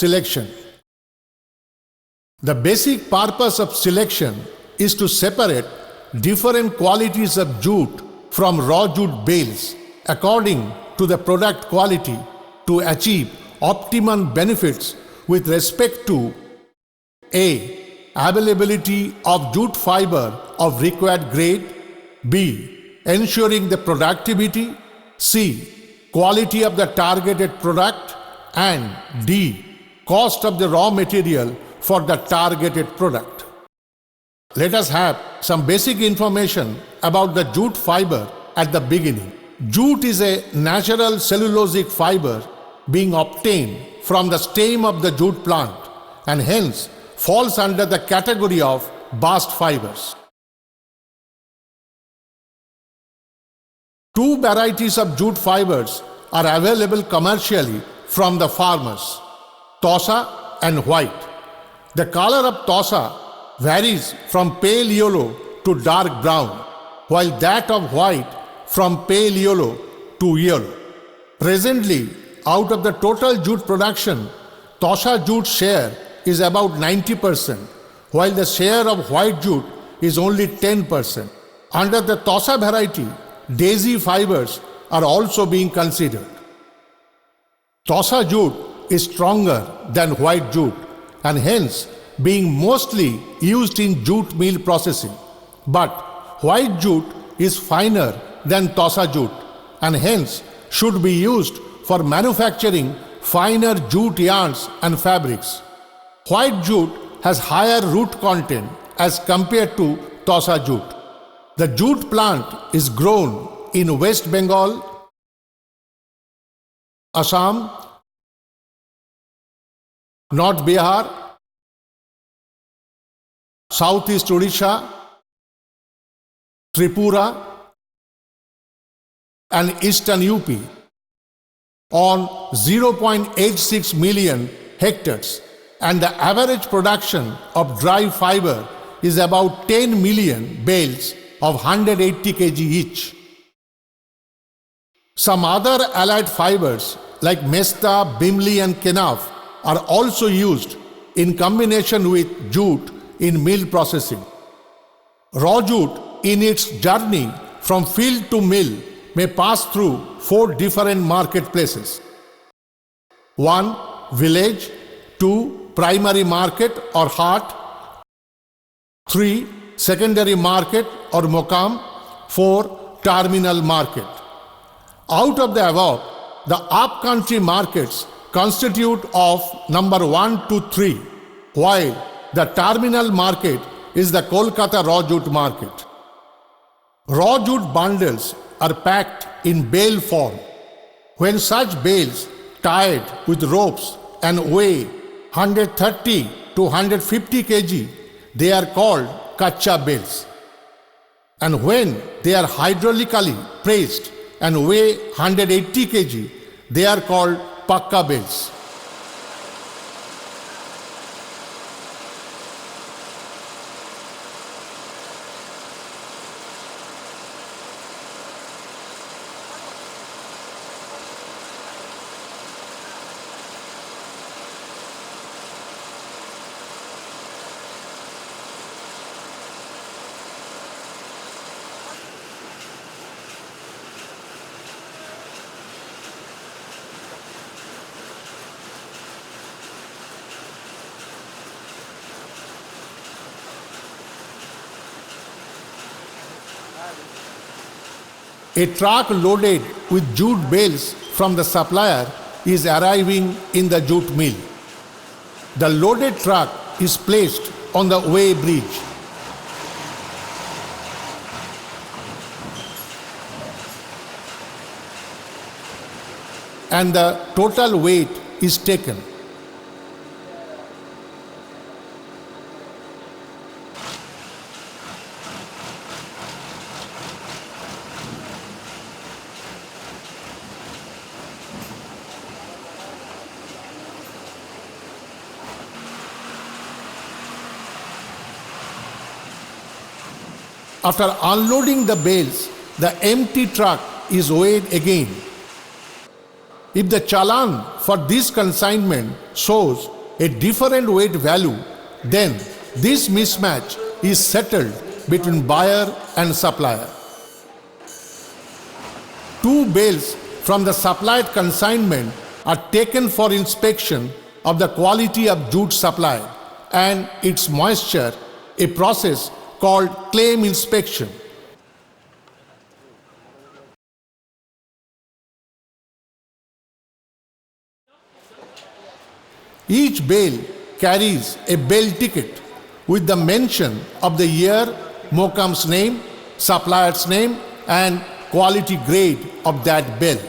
selection. The basic purpose of selection is to separate different qualities of jute from raw jute bales according to the product quality to achieve optimum benefits with respect to A. Availability of jute fiber of required grade, B. Ensuring the productivity, C. Quality of the targeted product, and D. Cost of the raw material for the targeted product. Let us have some basic information about the jute fiber at the beginning. Jute is a natural cellulosic fiber being obtained from the stem of the jute plant and hence falls under the category of bast fibers. Two varieties of jute fibers are available commercially from the farmers, Tosa and white. The color of Tosa varies from pale yellow to dark brown, while that of white from pale yellow to yellow. Presently, out of the total jute production, Tosa jute share is about 90%, while the share of white jute is only 10%. Under the Tosa variety, daisy fibers are also being considered. Tosa jute is stronger than white jute and hence being mostly used in jute mill processing. But white jute is finer than Tosa jute and hence should be used for manufacturing finer jute yarns and fabrics. White jute has higher root content as compared to Tosa jute. The jute plant is grown in West Bengal, Assam, North Bihar, Southeast Odisha, Tripura, and Eastern UP on 0.86 million hectares, and the average production of dry fiber is about 10 million bales of 180 kg each. Some other allied fibers like Mesta, Bimli and Kenaf are also used in combination with jute in mill processing. Raw jute in its journey from field to mill may pass through 4 different marketplaces. 1. Village. 2. Primary market or hart. 3. Secondary market or mokam. 4. Terminal market. Out of the above, the up-country markets constitute of number 1 to 3, while the terminal market is the Kolkata raw jute market. Raw jute bundles are packed in bale form. When such bales tied with ropes and weigh 130 to 150 kg, they are called kacha bales. And when they are hydraulically pressed and weigh 180 kg, they are called pakka bales. A truck loaded with jute bales from the supplier is arriving in the jute mill. The loaded truck is placed on the weigh bridge. And the total weight is taken. After unloading the bales, the empty truck is weighed again. If the challan for this consignment shows a different weight value, then this mismatch is settled between buyer and supplier. Two bales from the supplied consignment are taken for inspection of the quality of jute supplied and its moisture, a process called claim inspection. Each bale carries a bale ticket with the mention of the year, Mokam's name, supplier's name, and quality grade of that bale.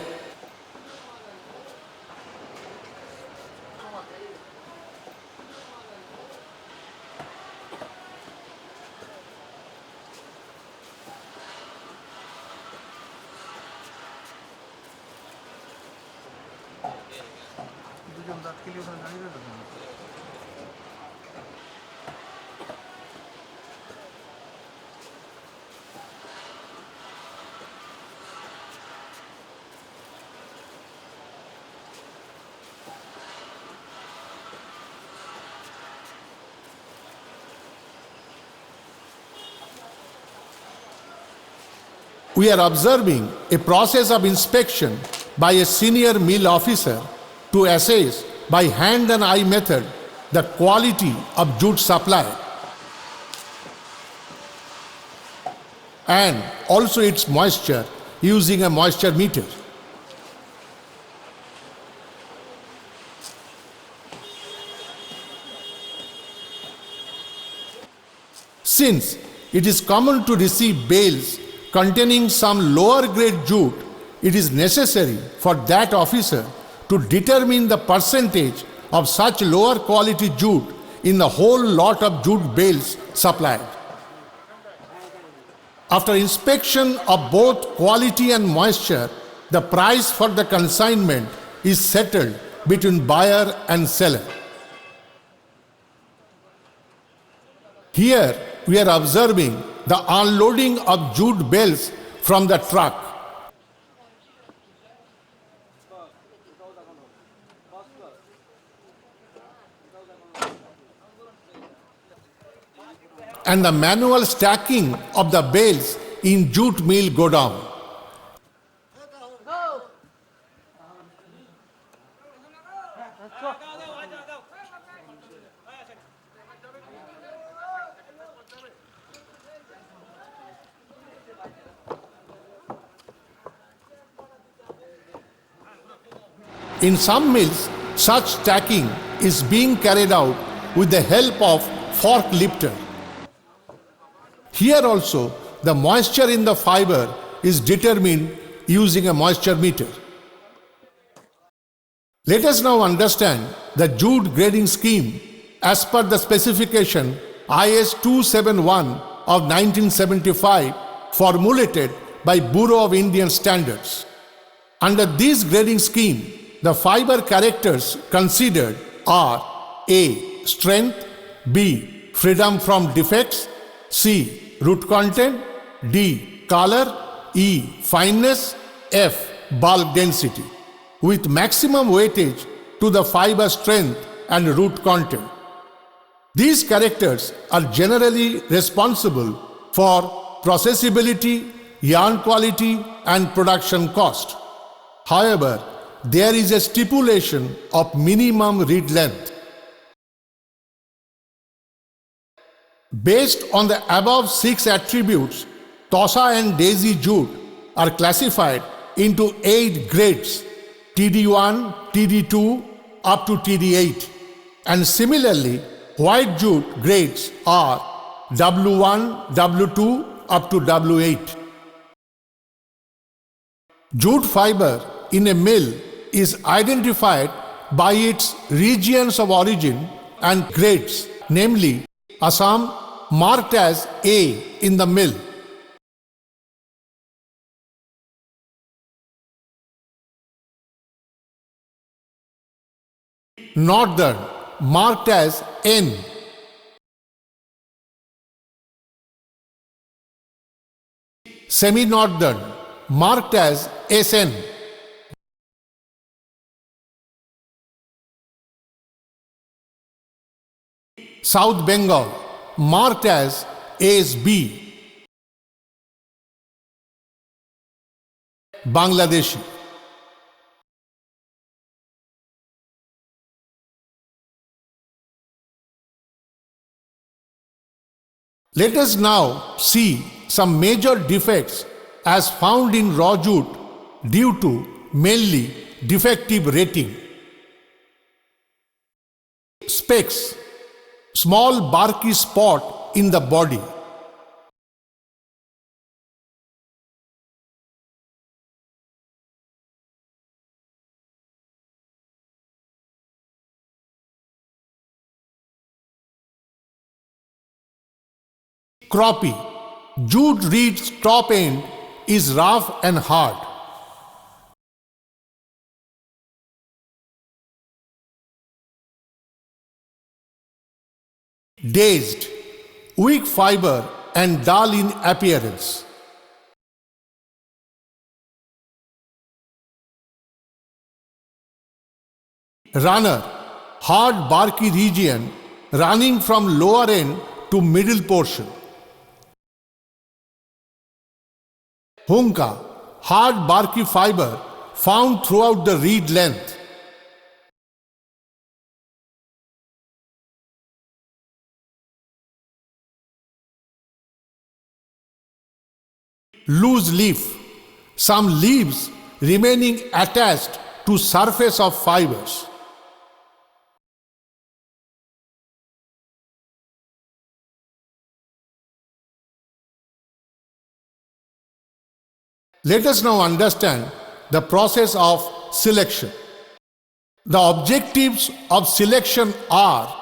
We are observing a process of inspection by a senior mill officer to assess by hand and eye method the quality of jute supply and also its moisture using a moisture meter. Since it is common to receive bales containing some lower grade jute, it is necessary for that officer to determine the percentage of such lower quality jute in the whole lot of jute bales supplied. After inspection of both quality and moisture, the price for the consignment is settled between buyer and seller. Here we are observing the unloading of jute bales from the truck. And the manual stacking of the bales in jute mill godown. In some mills, such stacking is being carried out with the help of fork lifter. Here also, the moisture in the fiber is determined using a moisture meter. Let us now understand the jute grading scheme as per the specification IS 271 of 1975 formulated by Bureau of Indian Standards. Under this grading scheme, the fiber characters considered are A. Strength, B. Freedom from defects, C. Root content, D. Color, E. Fineness, F. Bulk density, with maximum weightage to the fiber strength and root content. These characters are generally responsible for processability, yarn quality, and production cost. However, there is a stipulation of minimum reed length. Based on the above 6 attributes, Tosa and Daisy jute are classified into 8 grades, TD1, TD2 up to TD8. And similarly, white jute grades are W1, W2 up to W8. Jute fiber in a mill is identified by its regions of origin and grades, namely Assam marked as A in the mill, Northern marked as N, Semi-Northern marked as SN, South Bengal, marked as ASB. Bangladeshi. Let us now see some major defects as found in raw jute due to mainly defective rating. Specks, small barky spot in the body. Croppy, jute reed's top end is rough and hard. Dazed, weak fiber and dull in appearance. Runner, hard barky region running from lower end to middle portion. Hunka, hard barky fiber found throughout the reed length. Loose leaf, some leaves remaining attached to surface of fibers. Let us now understand the process of selection. The objectives of selection are: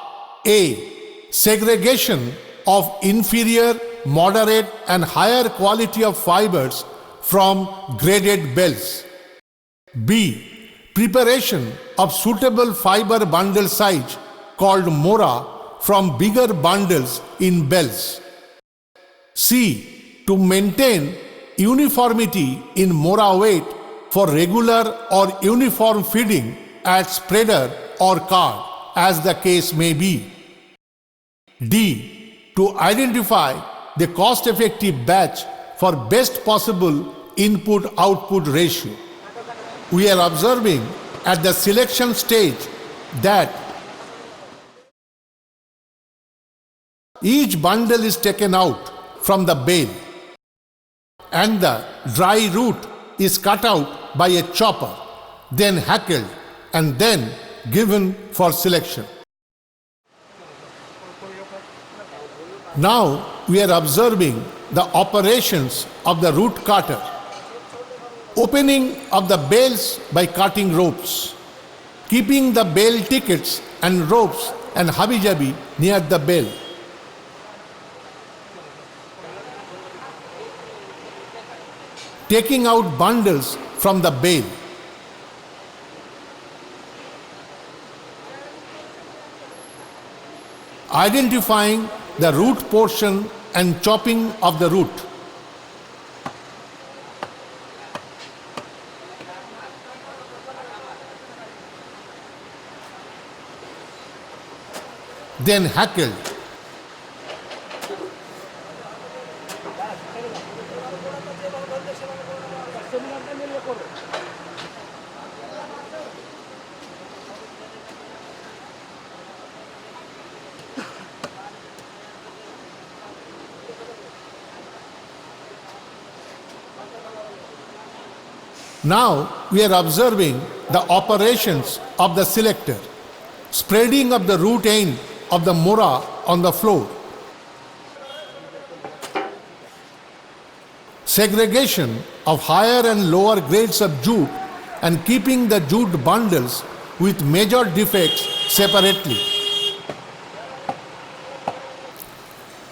A. Segregation of inferior, moderate and higher quality of fibers from graded bells. B. Preparation of suitable fiber bundle size called mora from bigger bundles in bells. C. To maintain uniformity in mora weight for regular or uniform feeding at spreader or card, as the case may be. D. To identify the cost-effective batch for best possible input-output ratio. We are observing at the selection stage that each bundle is taken out from the bale and the dry root is cut out by a chopper, then hackled and then given for selection. Now we are observing the operations of the root cutter. Opening of the bales by cutting ropes, keeping the bale tickets and ropes and habi-jabi near the bale. Taking out bundles from the bale. Identifying the root portion and chopping of the root. Then hackled. Now we are observing the operations of the selector. Spreading of the root end of the mora on the floor. Segregation of higher and lower grades of jute and keeping the jute bundles with major defects separately.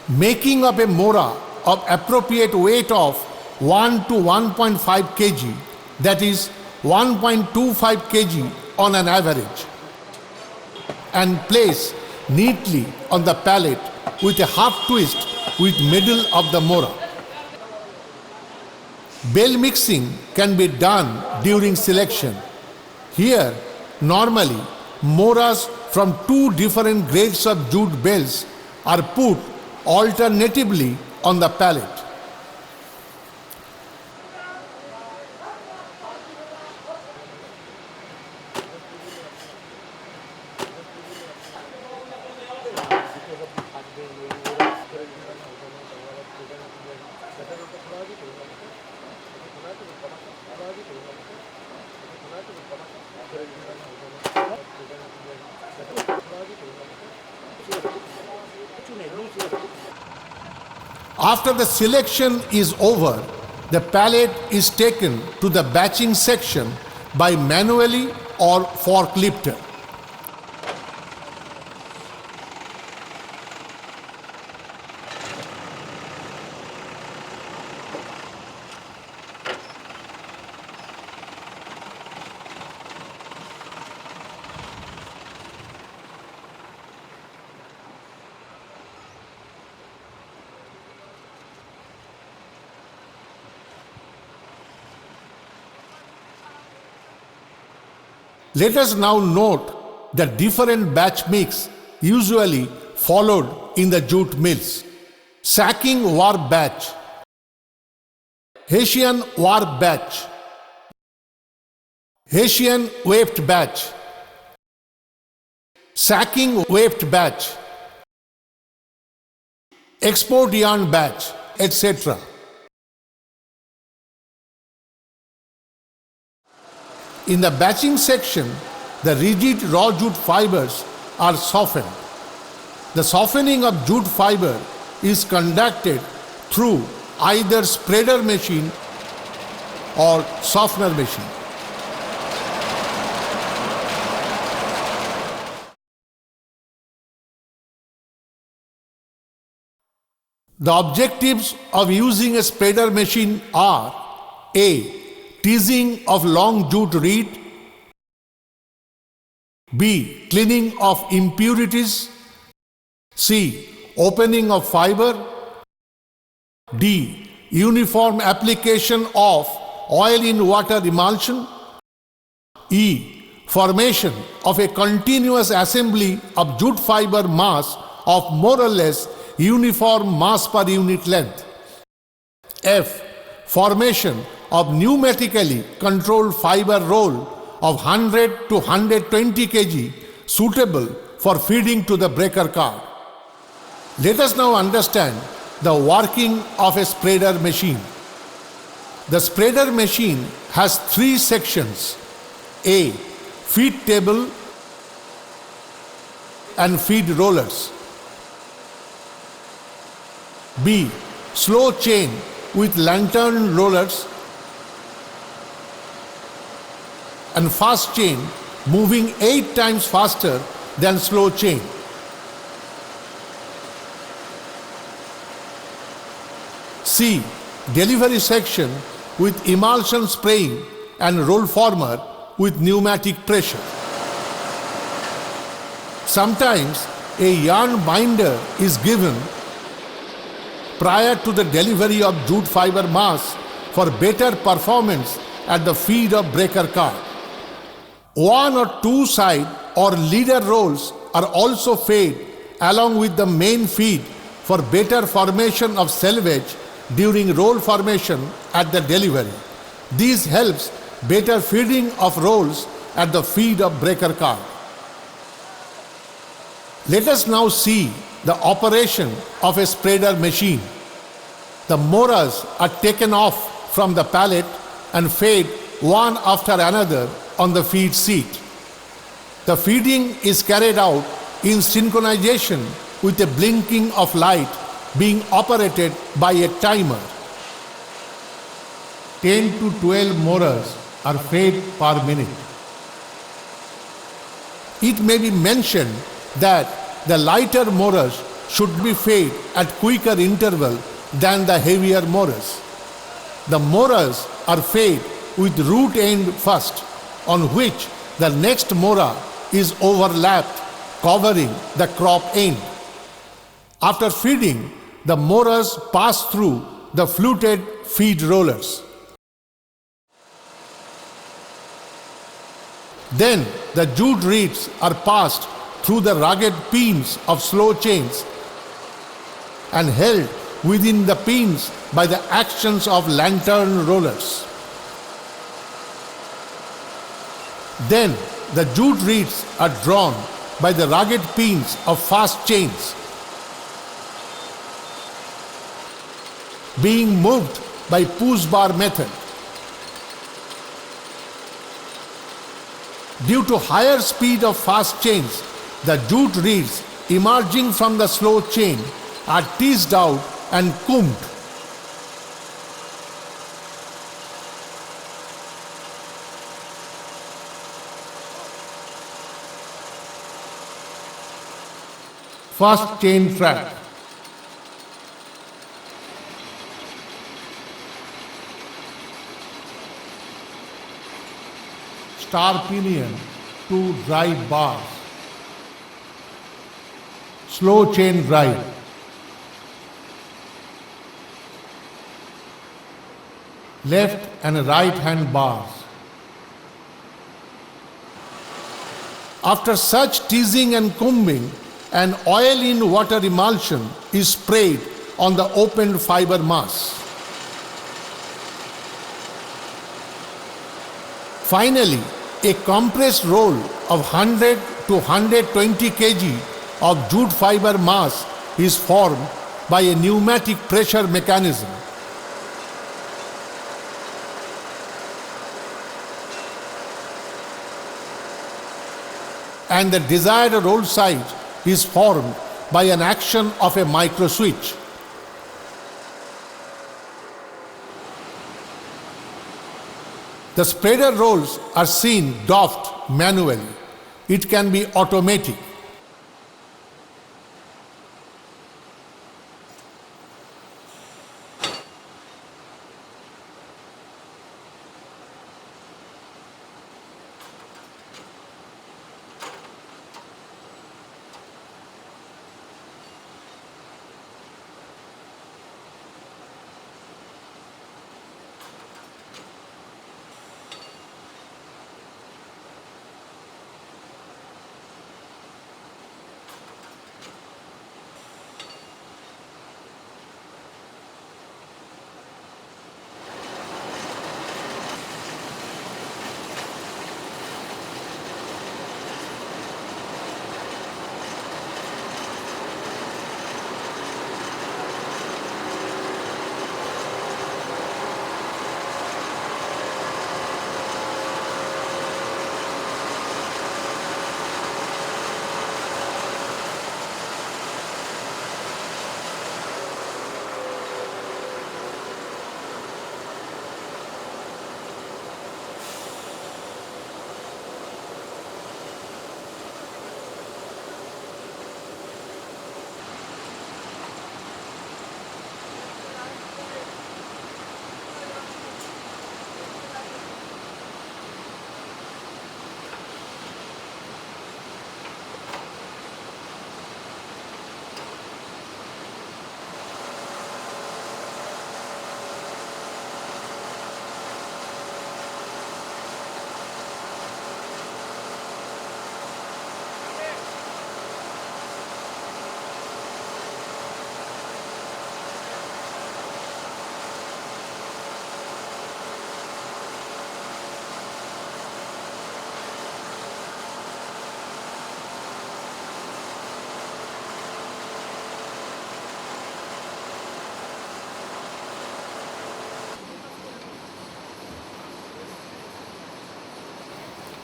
Making up a mora of appropriate weight of 1 to 1.5 kg, that is 1.25 kg on an average, and place neatly on the pallet with a half twist with middle of the mora. Bale mixing can be done during selection. Here, normally, moras from two different grades of jute bales are put alternatively on the pallet. After the selection is over, the pallet is taken to the batching section by manually or forklift. Let us now note the different batch mix usually followed in the jute mills. Sacking warp batch, Hessian warp batch, Hessian weft batch, sacking weft batch, export yarn batch, etc. In the batching section, the rigid raw jute fibers are softened. The softening of jute fiber is conducted through either spreader machine or softener machine. The objectives of using a spreader machine are: A. Teasing of long jute reed, B. Cleaning of impurities, C. Opening of fiber, D. Uniform application of oil in water emulsion, E. Formation of a continuous assembly of jute fiber mass of more or less uniform mass per unit length, F. Formation of pneumatically controlled fiber roll of 100 to 120 kg suitable for feeding to the breaker card. Let us now understand the working of a spreader machine. The spreader machine has three sections: A. Feed table and feed rollers, B. Slow chain with lantern rollers, and fast chain moving 8 times faster than slow chain. C. Delivery section with emulsion spraying and roll former with pneumatic pressure. Sometimes a yarn binder is given prior to the delivery of jute fiber mass for better performance at the feed of breaker card. One or two side or leader rolls are also fed along with the main feed for better formation of selvage during roll formation at the delivery. This helps better feeding of rolls at the feed of breaker card. Let us now see the operation of a spreader machine. The moras are taken off from the pallet and fed one after another on the feed seat. The feeding is carried out in synchronization with a blinking of light being operated by a timer. 10 to 12 moras are fed per minute. It may be mentioned that the lighter moras should be fed at quicker interval than the heavier moras. The moras are fed with root end first, on which the next mora is overlapped, covering the crop end. After feeding, the moras pass through the fluted feed rollers. Then the jute reeds are passed through the rugged pins of slow chains and held within the pins by the actions of lantern rollers. Then the jute reeds are drawn by the rugged pins of fast chains, being moved by push bar method. Due to higher speed of fast chains, the jute reeds emerging from the slow chain are teased out and combed. First chain track. Star pinion, 2 drive bars. Slow chain drive. Left and right hand bars. After such teasing and combing, an oil in water emulsion is sprayed on the opened fiber mass. Finally, a compressed roll of 100 to 120 kg of jute fiber mass is formed by a pneumatic pressure mechanism. And the desired roll size is formed by an action of a micro switch. The spreader rolls are seen doffed manually. It can be automatic.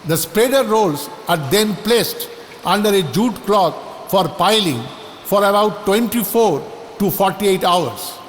The spreader rolls are then placed under a jute cloth for piling for about 24 to 48 hours.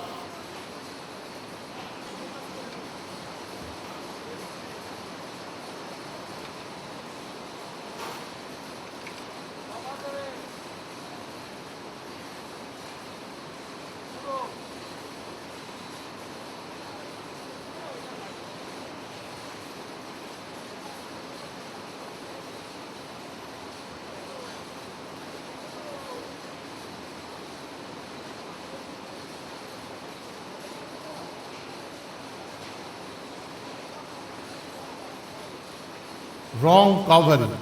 Wrong covering.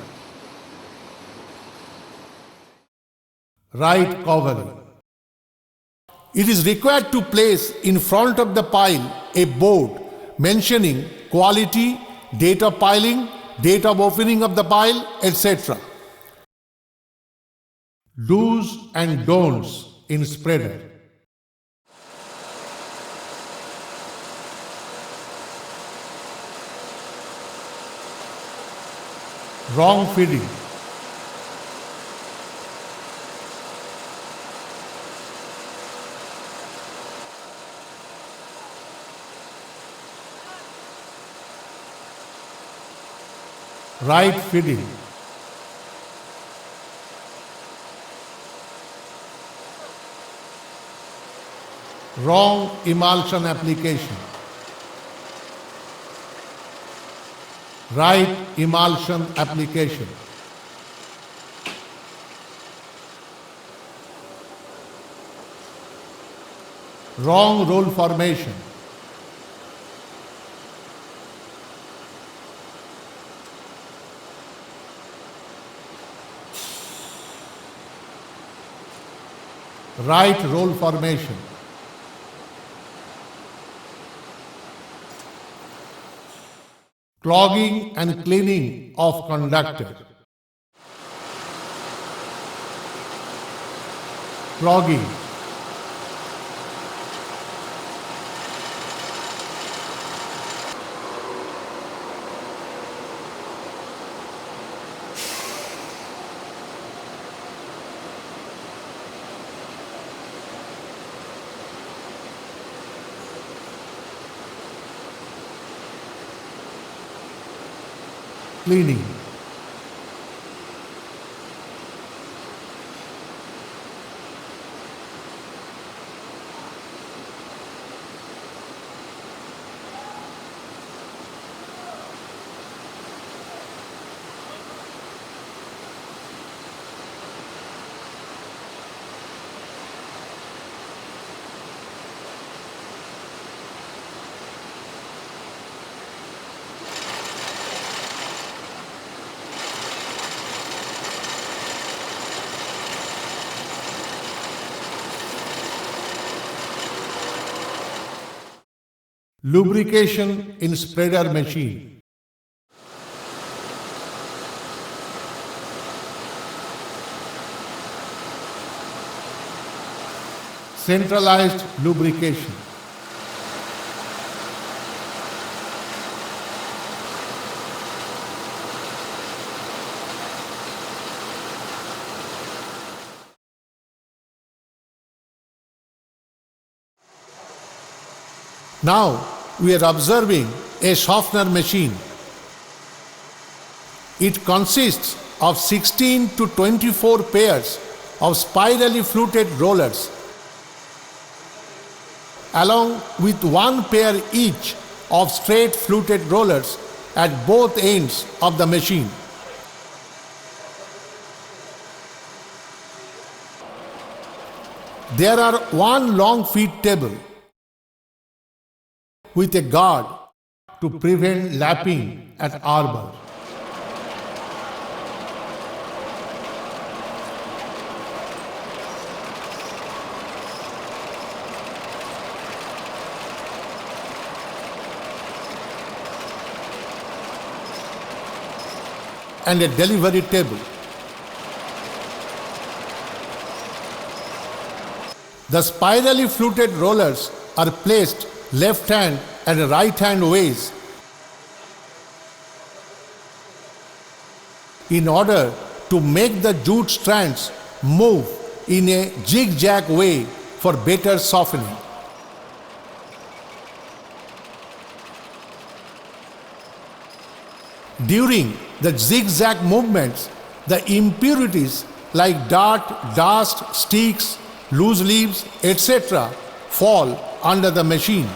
right covering. It is required to place in front of the pile a board mentioning quality, date of piling, date of opening of the pile, etc. Do's and don'ts in spreader. Wrong feeding. Right feeding. Wrong emulsion application. Right emulsion application. Wrong roll formation. Right roll formation. Clogging and cleaning of conductor. Clogging. Cleaning. Lubrication in spreader machine. Centralized lubrication. Now we are observing a softener machine. It consists of 16 to 24 pairs of spirally fluted rollers, along with one pair each of straight fluted rollers at both ends of the machine. There are one long feed table with a guard to prevent lapping at arbor. And a delivery table. The spirally fluted rollers are placed left hand and right hand ways in order to make the jute strands move in a zigzag way for better softening. During the zigzag movements, the impurities like dirt, dust, sticks, loose leaves, etc. fall under the machine.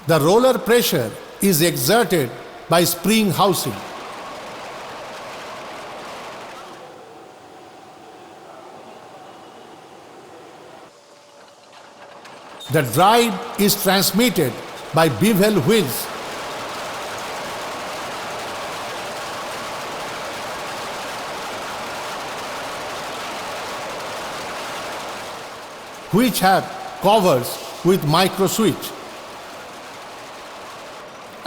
The roller pressure is exerted by spring housing. The drive is transmitted by bevel wheels. which have covers with micro switch.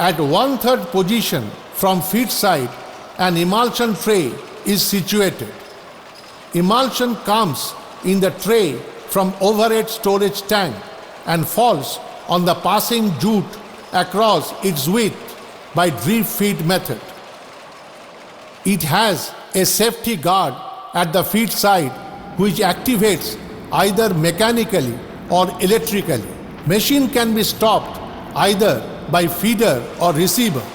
At 1/3 position from feed side, an emulsion tray is situated. Emulsion comes in the tray from overhead storage tank and falls on the passing jute across its width by drip feed method. It has a safety guard at the feed side which activates either mechanically or electrically. Machine can be stopped either by feeder or receiver.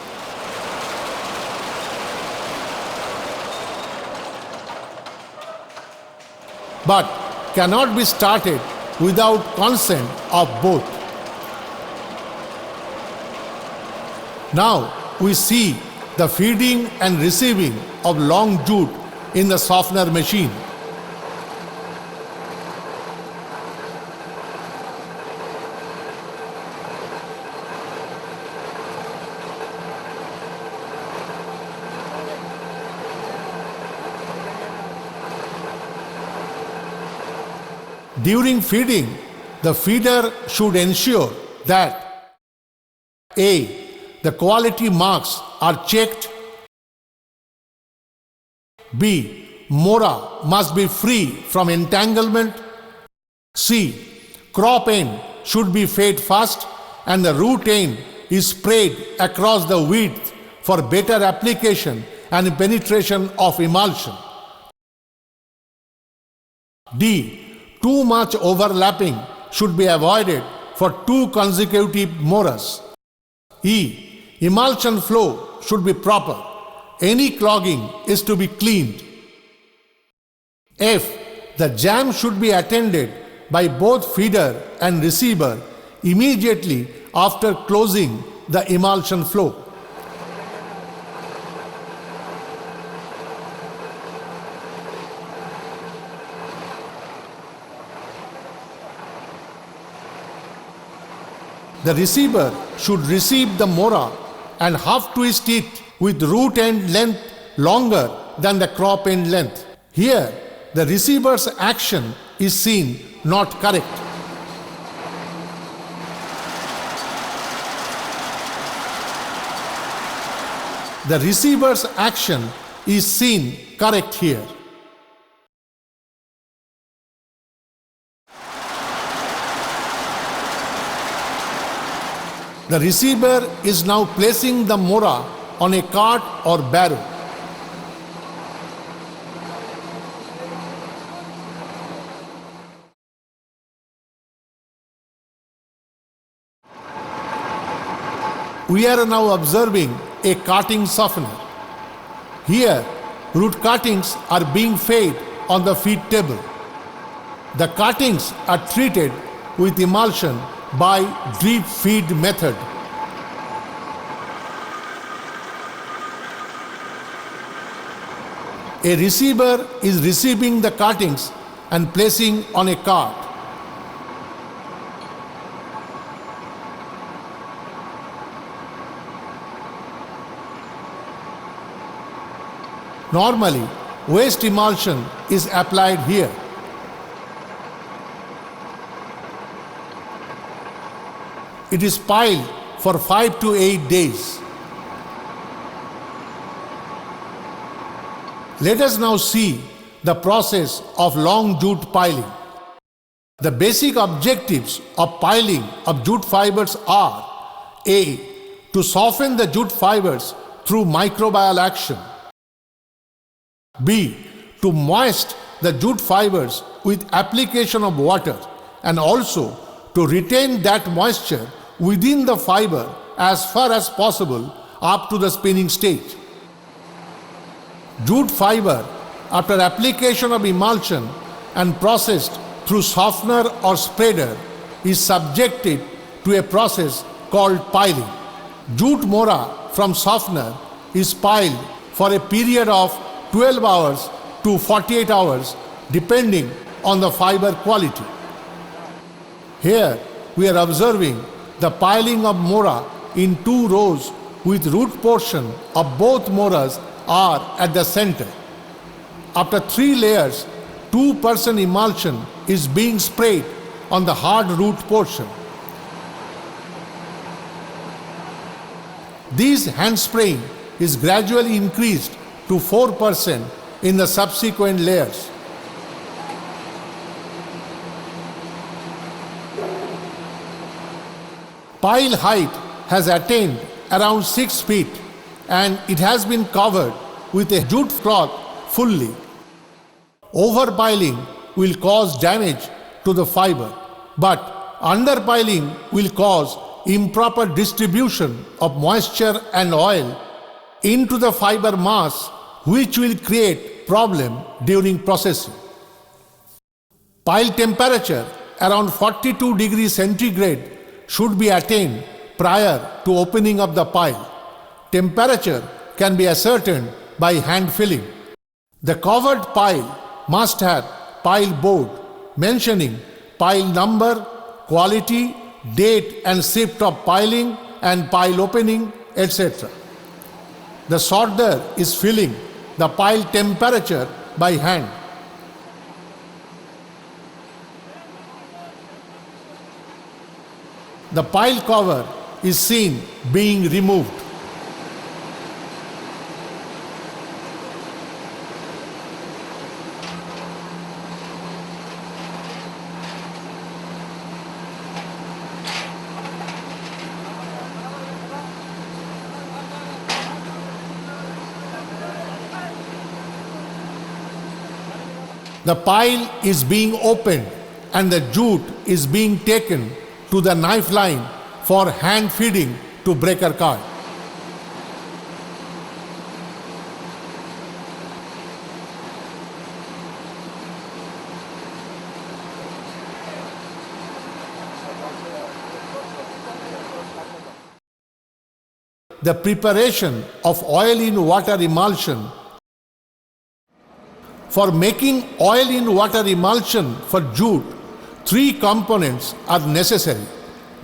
But cannot be started without consent of both. Now we see the feeding and receiving of long jute in the softener machine. During feeding, the feeder should ensure that A. The quality marks are checked. B. Mora must be free from entanglement. C. Crop end should be fed fast and the root end is sprayed across the width for better application and penetration of emulsion. D. Too much overlapping should be avoided for 2 consecutive moras. E. Emulsion flow should be proper. Any clogging is to be cleaned. F. The jam should be attended by both feeder and receiver immediately after closing the emulsion flow. The receiver should receive the mora and half twist it with root end length longer than the crop end length. Here, the receiver's action is seen not correct. The receiver's action is seen correct here. The receiver is now placing the mora on a cart or barrow. We are now observing a carting softener. Here, root cuttings are being fed on the feed table. The cuttings are treated with emulsion by drip feed method. A receiver is receiving the cuttings and placing on a cart. Normally, waste emulsion is applied here. It is piled for 5 to 8 days. Let us now see the process of long jute piling. The basic objectives of piling of jute fibers are: A. To soften the jute fibers through microbial action. B. To moist the jute fibers with application of water and also to retain that moisture within the fiber as far as possible up to the spinning stage. Jute fiber, after application of emulsion and processed through softener or spreader, is subjected to a process called piling. Jute mora from softener is piled for a period of 12 hours to 48 hours depending on the fiber quality. Here we are observing the piling of mora in 2 rows with root portion of both moras are at the center. After 3 layers, 2% emulsion is being sprayed on the hard root portion. This hand spraying is gradually increased to 4% in the subsequent layers. Pile height has attained around 6 feet and it has been covered with a jute cloth fully. Overpiling will cause damage to the fiber, but underpiling will cause improper distribution of moisture and oil into the fiber mass, which will create problem during processing. Pile temperature around 42 degrees centigrade should be attained prior to opening of the pile. Temperature can be ascertained by hand filling. The covered pile must have pile board mentioning pile number, quality, date and shift of piling and pile opening, etc. The sorter is filling the pile temperature by hand. The pile cover is seen being removed. The pile is being opened and the jute is being taken to the knife line for hand feeding to breaker card. The preparation of oil in water emulsion. For making oil in water emulsion for jute, 3 components are necessary,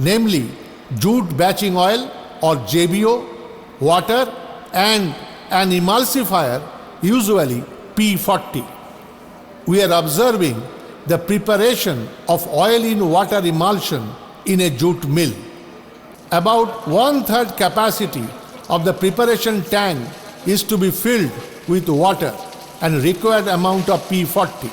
namely jute batching oil or JBO, water and an emulsifier, usually P40. We are observing the preparation of oil in water emulsion in a jute mill. About 1/3 capacity of the preparation tank is to be filled with water and required amount of P40.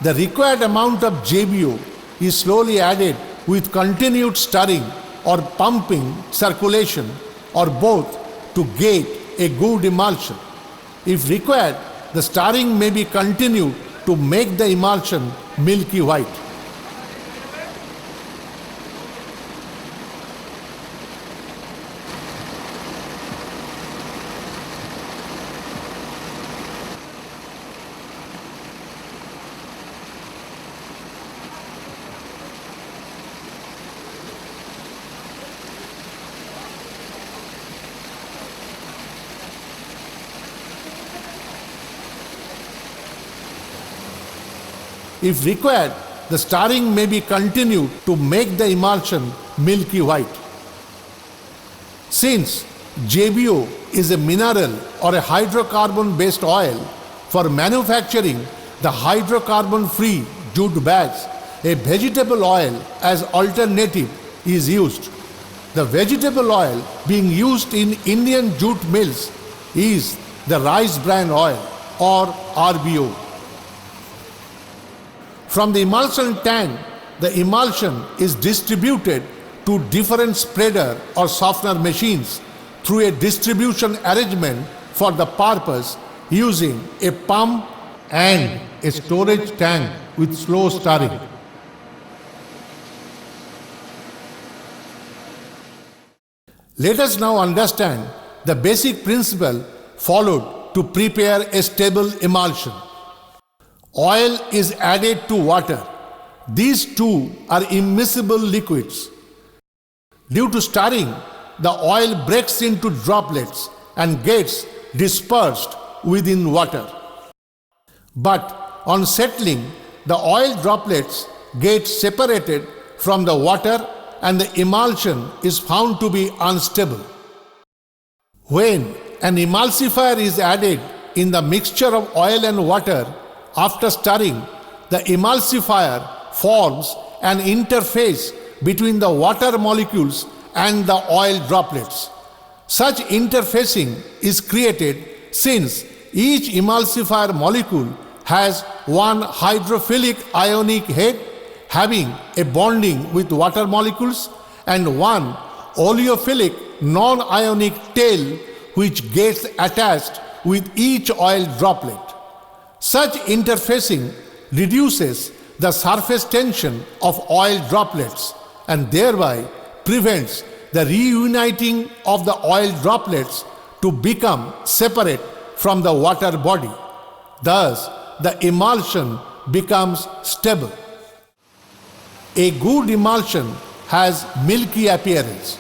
The required amount of JBO is slowly added with continued stirring or pumping circulation or both to get a good emulsion. If required, the stirring may be continued to make the emulsion milky white. If required, the stirring may be continued to make the emulsion milky white. Since JBO is a mineral or a hydrocarbon-based oil, for manufacturing the hydrocarbon-free jute bags, a vegetable oil as alternative is used. The vegetable oil being used in Indian jute mills is the rice bran oil or RBO. From the emulsion tank, the emulsion is distributed to different spreader or softener machines through a distribution arrangement for the purpose using a pump and a storage tank with slow stirring. Let us now understand the basic principle followed to prepare a stable emulsion. Oil is added to water. These two are immiscible liquids. Due to stirring, the oil breaks into droplets and gets dispersed within water. But on settling, the oil droplets get separated from the water and the emulsion is found to be unstable. When an emulsifier is added in the mixture of oil and water, after stirring, the emulsifier forms an interface between the water molecules and the oil droplets. Such interfacing is created since each emulsifier molecule has one hydrophilic ionic head having a bonding with water molecules and one oleophilic non-ionic tail which gets attached with each oil droplet. Such interfacing reduces the surface tension of oil droplets and thereby prevents the reuniting of the oil droplets to become separate from the water body. Thus, the emulsion becomes stable. A good emulsion has milky appearance.